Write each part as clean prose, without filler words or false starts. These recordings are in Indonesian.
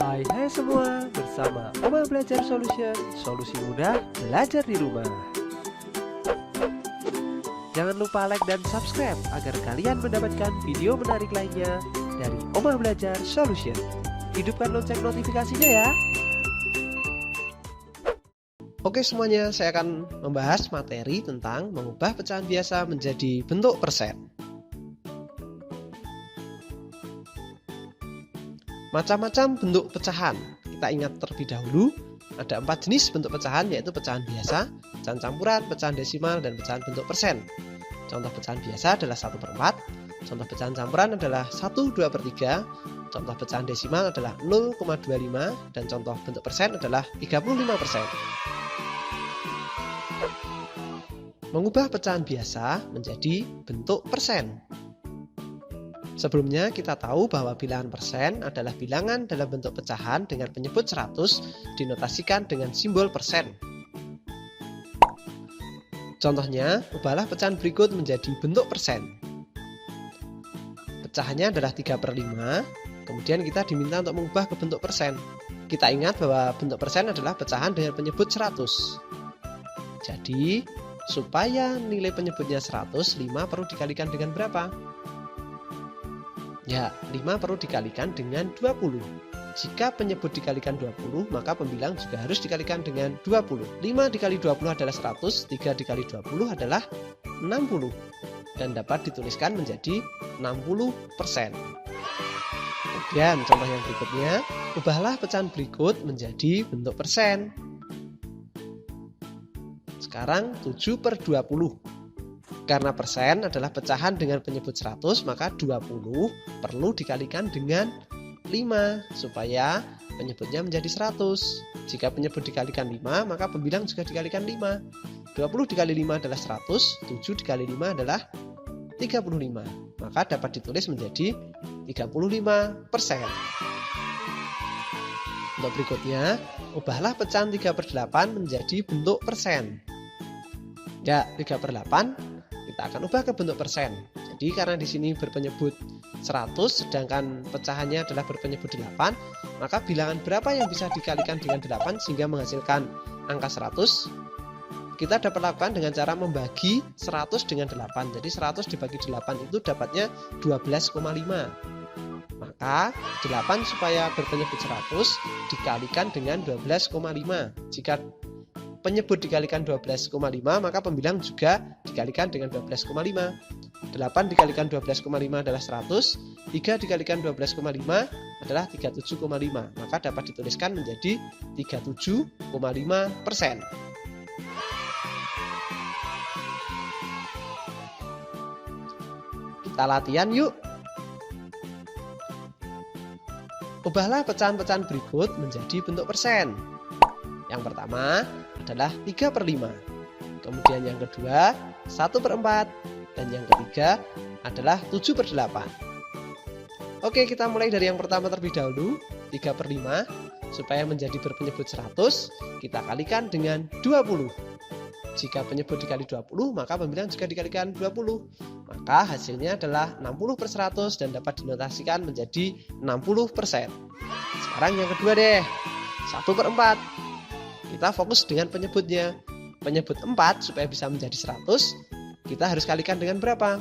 Hai semua, bersama Oma Belajar Solution, solusi mudah belajar di rumah. Jangan lupa like dan subscribe agar kalian mendapatkan video menarik lainnya dari Oma Belajar Solution. Hidupkan lonceng notifikasinya ya. Oke semuanya, saya akan membahas materi tentang mengubah pecahan biasa menjadi bentuk persen. Macam-macam bentuk pecahan. Kita ingat terlebih dahulu, ada 4 jenis bentuk pecahan, yaitu pecahan biasa, pecahan campuran, pecahan desimal, dan pecahan bentuk persen. Contoh pecahan biasa adalah 1/4, contoh pecahan campuran adalah 1/2/3, contoh pecahan desimal adalah 0,25, dan contoh bentuk persen adalah 35%. Mengubah pecahan biasa menjadi bentuk persen. Sebelumnya kita tahu bahwa bilangan persen adalah bilangan dalam bentuk pecahan dengan penyebut 100 dinotasikan dengan simbol persen. Contohnya, ubahlah pecahan berikut menjadi bentuk persen. Pecahannya adalah 3/5, kemudian kita diminta untuk mengubah ke bentuk persen. Kita ingat bahwa bentuk persen adalah pecahan dengan penyebut 100. Jadi, supaya nilai penyebutnya 100, 5 perlu dikalikan dengan berapa? Ya, 5 perlu dikalikan dengan 20. Jika penyebut dikalikan 20, maka pembilang juga harus dikalikan dengan 20. 5 dikali 20 adalah 100, 3 dikali 20 adalah 60. Dan dapat dituliskan menjadi 60%. Kemudian contoh yang berikutnya, ubahlah pecahan berikut menjadi bentuk persen. Sekarang 7/20. Karena persen adalah pecahan dengan penyebut 100, maka 20 perlu dikalikan dengan 5 supaya penyebutnya menjadi 100. Jika penyebut dikalikan 5, maka pembilang juga dikalikan 5. 20 dikali 5 adalah 100, 7 dikali 5 adalah 35. Maka dapat ditulis menjadi 35%. Untuk berikutnya, ubahlah pecahan 3/8 menjadi bentuk persen. Ya, 3/8 kita akan ubah ke bentuk persen. Jadi karena di sini berpenyebut 100 sedangkan pecahannya adalah berpenyebut 8, maka bilangan berapa yang bisa dikalikan dengan 8 sehingga menghasilkan angka 100? Kita dapat lakukan dengan cara membagi 100 dengan 8. Jadi 100 dibagi 8 itu dapatnya 12,5. Maka 8 supaya berpenyebut 100 dikalikan dengan 12,5. Jika penyebut dikalikan 12,5, maka pembilang juga dikalikan dengan 12,5. 8 dikalikan 12,5 adalah 100, 3 dikalikan 12,5 adalah 37,5. Maka dapat dituliskan menjadi 37,5%. Kita latihan yuk. Ubahlah pecahan-pecahan berikut menjadi bentuk persen. Yang pertama adalah 3/5. Kemudian yang kedua 1/4. Dan yang ketiga adalah 7/8. Oke, kita mulai dari yang pertama terlebih dahulu. 3/5. Supaya menjadi berpenyebut 100, kita kalikan dengan 20. Jika penyebut dikali 20, maka pembilang juga dikalikan 20. Maka hasilnya adalah 60/100 dan dapat dinotasikan menjadi 60%. Sekarang yang kedua deh, 1/4. Kita fokus dengan penyebutnya. Penyebut 4 supaya bisa menjadi 100, kita harus kalikan dengan berapa?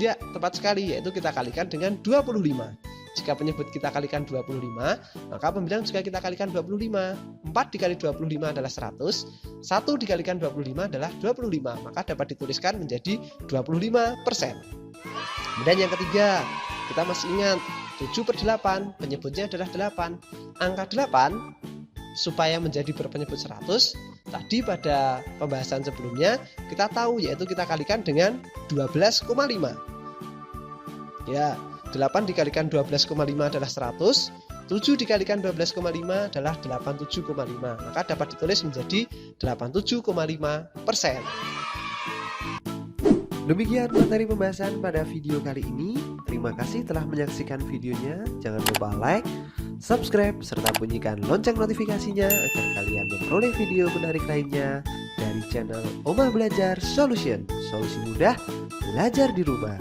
Ya, tepat sekali, yaitu kita kalikan dengan 25. Jika penyebut kita kalikan 25, maka pembilang juga kita kalikan 25. 4 dikali 25 adalah 100, 1 dikalikan 25 adalah 25. Maka dapat dituliskan menjadi 25%. Kemudian yang ketiga, kita masih ingat 7/8, penyebutnya adalah 8. Angka 8 supaya menjadi berpenyebut 100, tadi pada pembahasan sebelumnya kita tahu, yaitu kita kalikan dengan 12,5. Ya, 8 dikalikan 12,5 adalah 100, 7 dikalikan 12,5 adalah 87,5. Maka dapat ditulis menjadi 87,5%. Demikian materi pembahasan pada video kali ini. Terima kasih telah menyaksikan videonya. Jangan lupa like, subscribe, serta bunyikan lonceng notifikasinya agar kalian memperoleh video menarik lainnya dari channel Oma Belajar Solution, solusi mudah belajar di rumah.